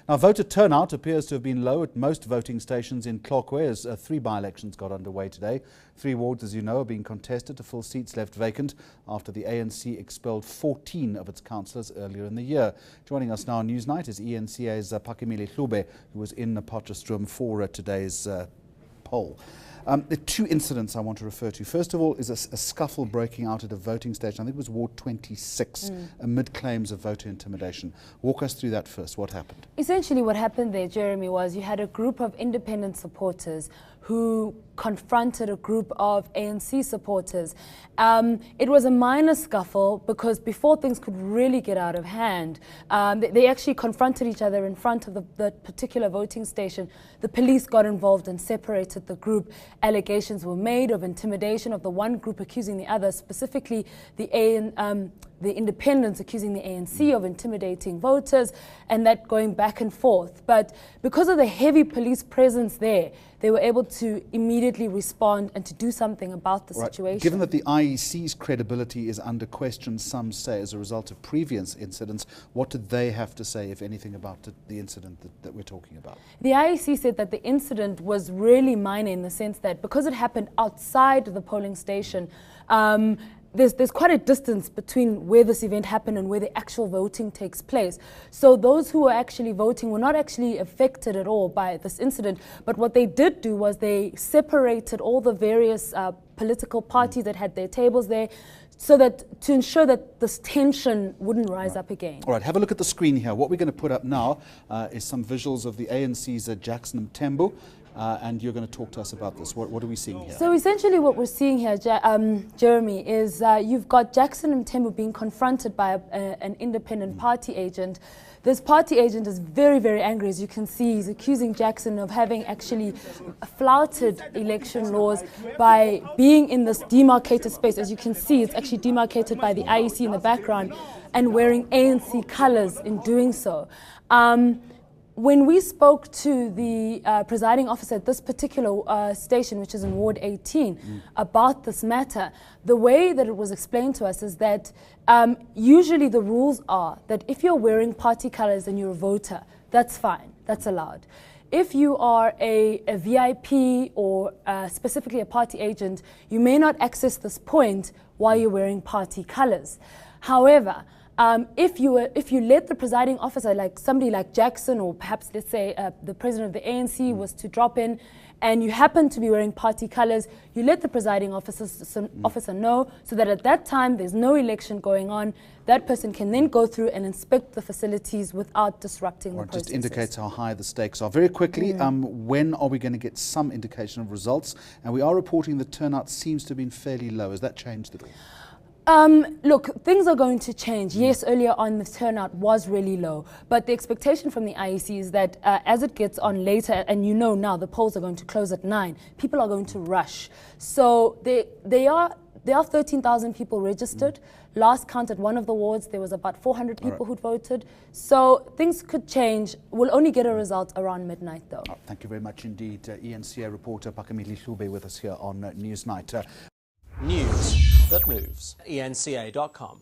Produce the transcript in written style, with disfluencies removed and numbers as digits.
Now, voter turnout appears to have been low at most voting stations in Tlokwe as 3 by-elections got underway today. 3 wards, as you know, are being contested to fill seats left vacant after the ANC expelled 14 of its councillors earlier in the year. Joining us now on Newsnight is eNCA's Phakamile Hlubi, who was in the Potchefstroom for today's poll. There are 2 incidents I want to refer to. First of all is a scuffle breaking out at a voting station. I think it was Ward 26, amid claims of voter intimidation. Walk us through that first. What happened? Essentially what happened there, Jeremy, was you had a group of independent supporters who confronted a group of ANC supporters. It was a minor scuffle because before things could really get out of hand, they actually confronted each other in front of the particular voting station. The police got involved and separated the group. Allegations were made of intimidation of the one group accusing the other, specifically the independents accusing the ANC of intimidating voters, and that going back and forth. But because of the heavy police presence there, they were able to immediately respond and to do something about the situation. Given that the IEC's credibility is under question, some say, as a result of previous incidents, what did they have to say, if anything, about the incident that we're talking about? The IEC said that the incident was really minor in the sense that because it happened outside the polling station, there's quite a distance between where this event happened and where the actual voting takes place. So those who were actually voting were not actually affected at all by this incident. But what they did do was they separated all the various political parties that had their tables there, so that to ensure that this tension wouldn't rise up again. All right, have a look at the screen here. What we're going to put up now is some visuals of the ANC's Jackson Mthembu. And you're going to talk to us about this. What are we seeing here? So essentially what we're seeing here, Jeremy, is you've got Jackson Mthembu being confronted by an independent party agent. This party agent is very, very angry. As you can see, he's accusing Jackson of having actually flouted election laws by being in this demarcated space. As you can see, it's actually demarcated by the IEC in the background and wearing ANC colours in doing so. When we spoke to the presiding officer at this particular station, which is in Ward 18, about this matter, the way that it was explained to us is that usually the rules are that if you're wearing party colours and you're a voter, that's fine, that's allowed. If you are a VIP or specifically a party agent, you may not access this point while you're wearing party colours. However, if you let the presiding officer, like somebody like Jackson, or perhaps let's say the president of the ANC was to drop in, and you happen to be wearing party colours, you let the presiding officer know, so that at that time there's no election going on. That person can then go through and inspect the facilities without disrupting the processes. Just indicates how high the stakes are. Very quickly, when are we going to get some indication of results? And we are reporting the turnout seems to have been fairly low. Has that changed at all? Look, things are going to change. Yes, earlier on the turnout was really low, but the expectation from the IEC is that as it gets on later, and you know now the polls are going to close at 9, people are going to rush. So there are 13,000 people registered. Last count at one of the wards, there was about 400 people who'd voted. So things could change. We'll only get a result around midnight, though. Thank you very much indeed. eNCA reporter Phakamile Hlubi with us here on Newsnight. News that moves. eNCA.com.